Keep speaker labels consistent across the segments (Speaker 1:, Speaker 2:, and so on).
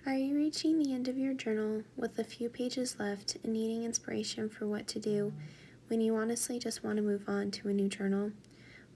Speaker 1: Are you reaching the end of your journal with a few pages left and needing inspiration for what to do when you honestly just want to move on to a new journal?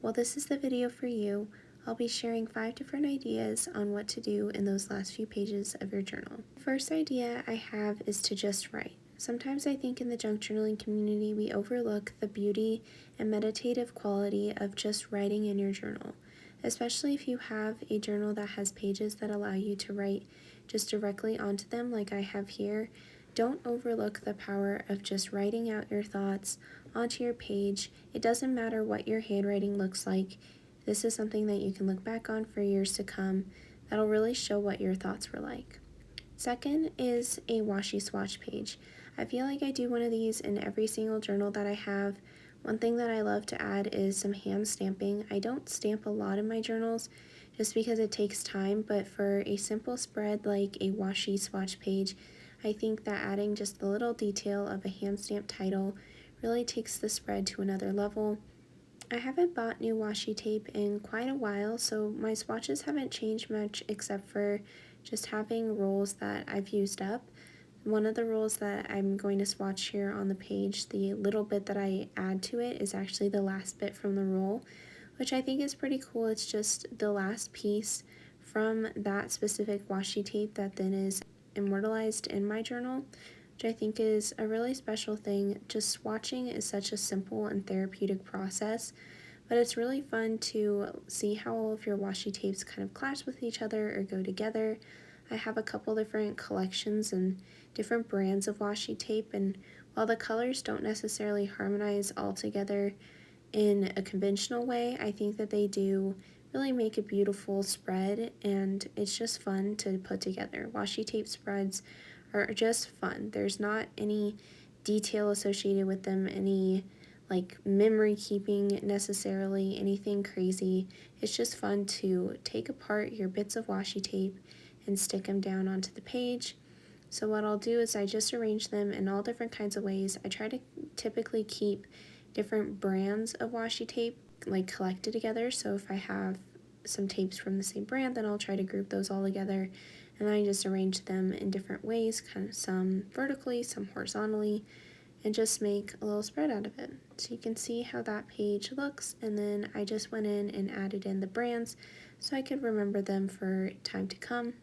Speaker 1: Well, this is the video for you. I'll be sharing 5 different ideas on what to do in those last few pages of your journal. The first idea I have is to just write. Sometimes I think in the junk journaling community we overlook the beauty and meditative quality of just writing in your journal, especially if you have a journal that has pages that allow you to write just directly onto them like I have here. Don't overlook the power of just writing out your thoughts onto your page. It doesn't matter what your handwriting looks like. This is something that you can look back on for years to come that'll really show what your thoughts were like. Second is a washi swatch page. I feel like I do one of these in every single journal that I have. One thing that I love to add is some hand stamping. I don't stamp a lot in my journals just because it takes time, but for a simple spread like a washi swatch page, I think that adding just the little detail of a hand stamped title really takes the spread to another level. I haven't bought new washi tape in quite a while, so my swatches haven't changed much except for just having rolls that I've used up. One of the rolls that I'm going to swatch here on the page, the little bit that I add to it is actually the last bit from the roll, which I think is pretty cool. It's just the last piece from that specific washi tape that then is immortalized in my journal, which I think is a really special thing. Just swatching is such a simple and therapeutic process, but it's really fun to see how all of your washi tapes kind of clash with each other or go together. I have a couple different collections and different brands of washi tape, and while the colors don't necessarily harmonize all together in a conventional way, I think that they do really make a beautiful spread, and it's just fun to put together. Washi tape spreads are just fun. There's not any detail associated with them, any like memory keeping necessarily, anything crazy. It's just fun to take apart your bits of washi tape and stick them down onto the page. So what I'll do is I just arrange them in all different kinds of ways. I try to typically keep different brands of washi tape like collected together. So if I have some tapes from the same brand, then I'll try to group those all together, and then I just arrange them in different ways, kind of some vertically, some horizontally, and just make a little spread out of it. So you can see how that page looks, and then I just went in and added in the brands so I could remember them for time to come.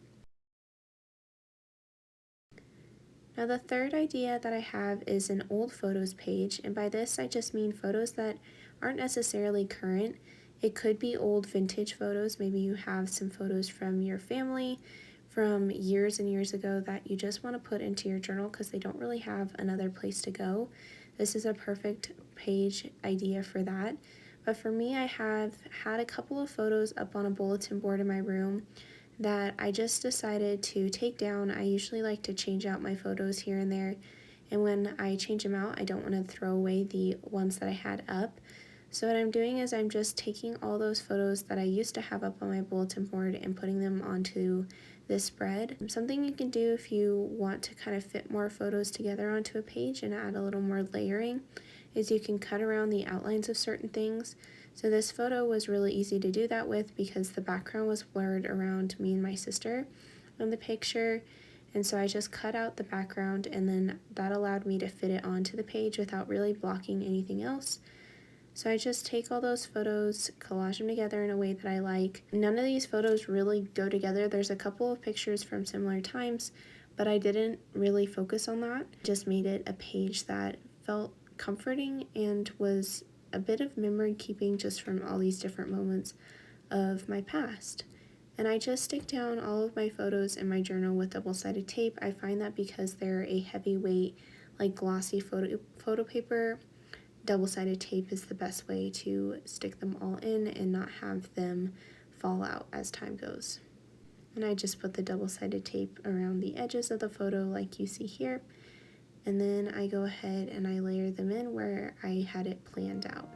Speaker 1: Now the third idea that I have is an old photos page, and by this I just mean photos that aren't necessarily current. It could be old vintage photos. Maybe you have some photos from your family from years and years ago that you just want to put into your journal because they don't really have another place to go. This is a perfect page idea for that. But for me, I have had a couple of photos up on a bulletin board in my room that I just decided to take down. I usually like to change out my photos here and there, and when I change them out, I don't want to throw away the ones that I had up. So what I'm doing is I'm just taking all those photos that I used to have up on my bulletin board and putting them onto this spread. Something you can do if you want to kind of fit more photos together onto a page and add a little more layering is you can cut around the outlines of certain things. So this photo was really easy to do that with because the background was blurred around me and my sister in the picture, and so I just cut out the background, and then that allowed me to fit it onto the page without really blocking anything else. So I just take all those photos, collage them together in a way that I like. None of these photos really go together. There's a couple of pictures from similar times, but I didn't really focus on that. Just made it a page that felt comforting and was a bit of memory keeping just from all these different moments of my past. And I just stick down all of my photos in my journal with double-sided tape. I find that because they're a heavyweight, like glossy photo paper, double-sided tape is the best way to stick them all in and not have them fall out as time goes. And I just put the double-sided tape around the edges of the photo like you see here, and then I go ahead and I layer them in where I had it planned out.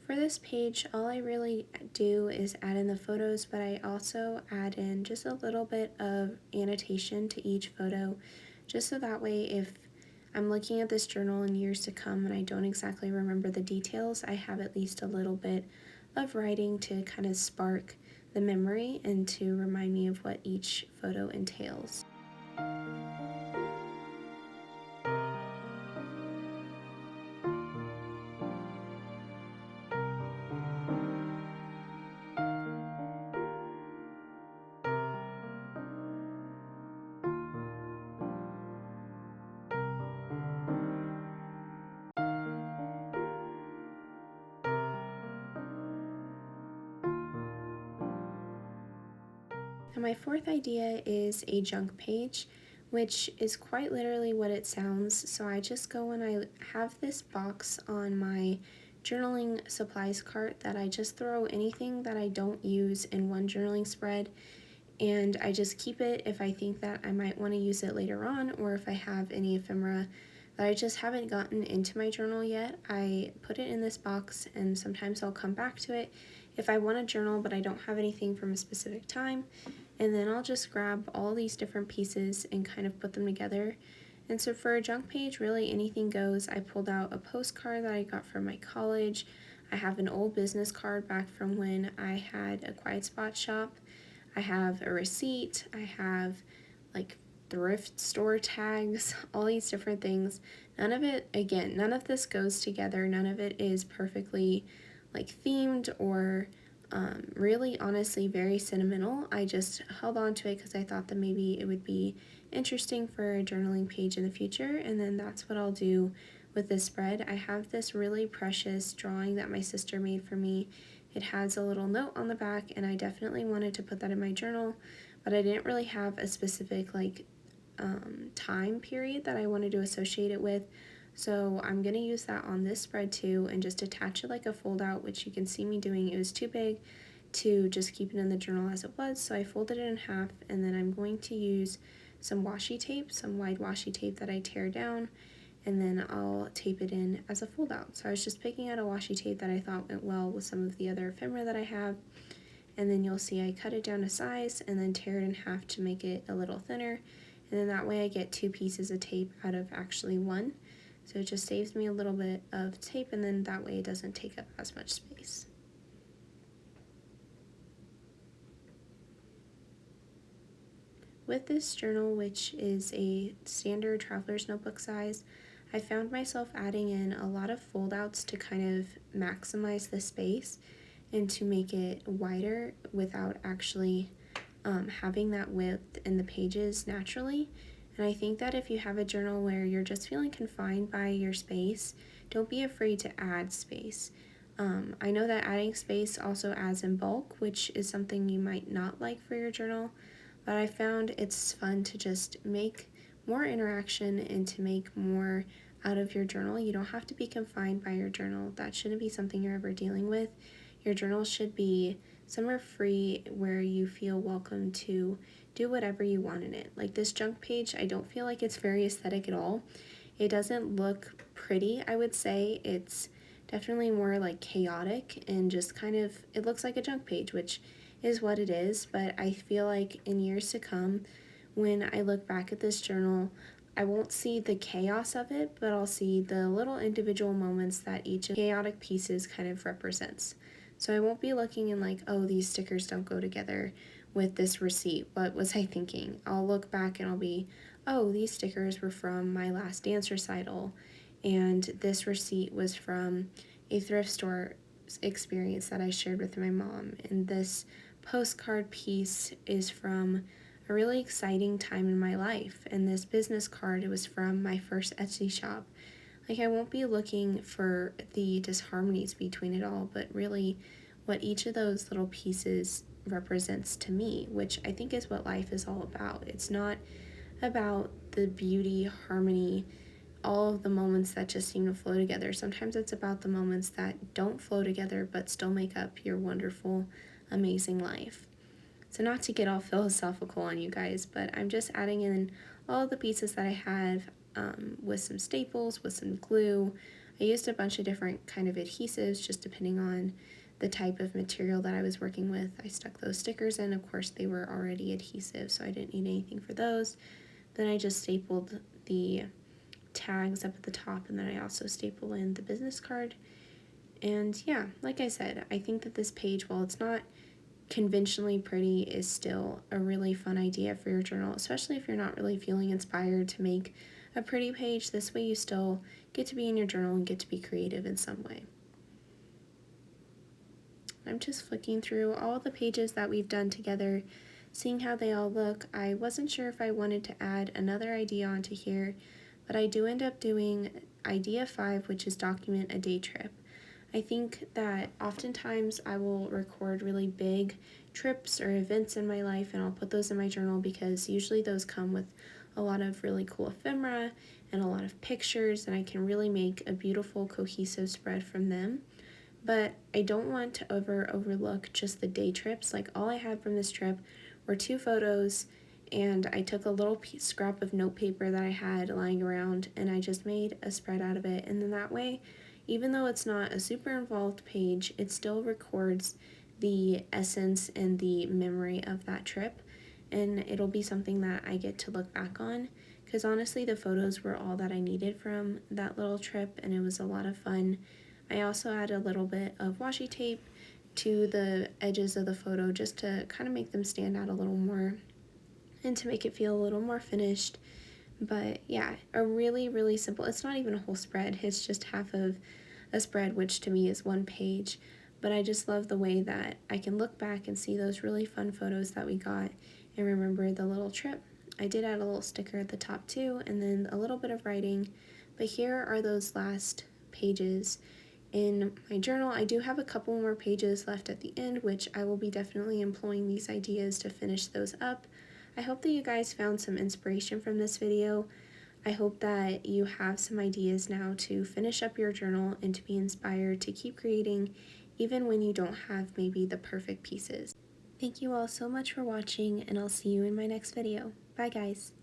Speaker 1: For this page, all I really do is add in the photos, but I also add in just a little bit of annotation to each photo, just so that way if I'm looking at this journal in years to come and I don't exactly remember the details, I have at least a little bit of writing to kind of spark the memory and to remind me of what each photo entails. And my fourth idea is a junk page, which is quite literally what it sounds. So I just go and I have this box on my journaling supplies cart that I just throw anything that I don't use in one journaling spread, and I just keep it if I think that I might want to use it later on, or if I have any ephemera that I just haven't gotten into my journal yet. I put it in this box, and sometimes I'll come back to it if I want to journal but I don't have anything from a specific time, and then I'll just grab all these different pieces and kind of put them together. And so for a junk page, really anything goes. I pulled out a postcard that I got from my college. I have an old business card back from when I had a quiet spot shop. I have a receipt. I have like thrift store tags, all these different things. None of it, again, none of this goes together. None of it is perfectly like themed or really honestly very sentimental. I just held on to it because I thought that maybe it would be interesting for a journaling page in the future, and then that's what I'll do with this spread. I have this really precious drawing that my sister made for me. It has a little note on the back, and I definitely wanted to put that in my journal, but I didn't really have a specific time period that I wanted to associate it with. So I'm going to use that on this spread too, and just attach it like a fold out, which you can see me doing. It was too big to just keep it in the journal as it was, so I folded it in half, and then I'm going to use some washi tape, some wide washi tape that I tear down, and then I'll tape it in as a fold out. So I was just picking out a washi tape that I thought went well with some of the other ephemera that I have, and then you'll see I cut it down to size and then tear it in half to make it a little thinner, and then that way I get 2 pieces of tape out of actually 1. So it just saves me a little bit of tape, and then that way it doesn't take up as much space. With this journal, which is a standard traveler's notebook size, I found myself adding in a lot of fold outs to kind of maximize the space and to make it wider without actually having that width in the pages naturally. And I think that if you have a journal where you're just feeling confined by your space, don't be afraid to add space. I know that adding space also adds in bulk, which is something you might not like for your journal, but I found it's fun to just make more interaction and to make more out of your journal. You don't have to be confined by your journal. That shouldn't be something you're ever dealing with. Your journal should be somewhere free where you feel welcome to do whatever you want in it. Like this junk page, I don't feel like it's very aesthetic at all. It doesn't look pretty, I would say. It's definitely more like chaotic and just kind of, it looks like a junk page, which is what it is. But I feel like in years to come, when I look back at this journal, I won't see the chaos of it, but I'll see the little individual moments that each of the chaotic pieces kind of represents. So I won't be looking and like, oh, these stickers don't go together with this receipt. What was I thinking? I'll look back and I'll be, oh, these stickers were from my last dance recital, and this receipt was from a thrift store experience that I shared with my mom, and this postcard piece is from a really exciting time in my life, and this business card, it was from my first Etsy shop. Like, I won't be looking for the disharmonies between it all, but really what each of those little pieces represents to me, which I think is what life is all about. It's not about the beauty, harmony, all of the moments that just seem to flow together. Sometimes it's about the moments that don't flow together but still make up your wonderful, amazing life. So not to get all philosophical on you guys, but I'm just adding in all the pieces that I have with some staples, with some glue. I used a bunch of different kind of adhesives just depending on the type of material that I was working with. I stuck those stickers in. Of course, they were already adhesive, so I didn't need anything for those. Then I just stapled the tags up at the top, and then I also stapled in the business card. And yeah, like I said, I think that this page, while it's not conventionally pretty, is still a really fun idea for your journal, especially if you're not really feeling inspired to make a pretty page. This way you still get to be in your journal and get to be creative in some way. I'm just flicking through all the pages that we've done together, seeing how they all look. I wasn't sure if I wanted to add another idea onto here, but I do end up doing idea 5, which is document a day trip. I think that oftentimes I will record really big trips or events in my life, and I'll put those in my journal because usually those come with a lot of really cool ephemera and a lot of pictures, and I can really make a beautiful cohesive spread from them. But I don't want to overlook just the day trips. Like, all I had from this trip were 2 photos, and I took a little scrap of note paper that I had lying around, and I just made a spread out of it. And then that way, even though it's not a super involved page, it still records the essence and the memory of that trip, and it'll be something that I get to look back on, because honestly the photos were all that I needed from that little trip, and it was a lot of fun. I also added a little bit of washi tape to the edges of the photo just to kind of make them stand out a little more and to make it feel a little more finished. But yeah, a really simple, it's not even a whole spread, it's just half of a spread, which to me is 1 page. But I just love the way that I can look back and see those really fun photos that we got and remember the little trip. I did add a little sticker at the top too, and then a little bit of writing. But here are those last pages in my journal. I do have a couple more pages left at the end, which I will be definitely employing these ideas to finish those up. I hope that you guys found some inspiration from this video. I hope that you have some ideas now to finish up your journal and to be inspired to keep creating even when you don't have maybe the perfect pieces. Thank you all so much for watching, and I'll see you in my next video. Bye guys!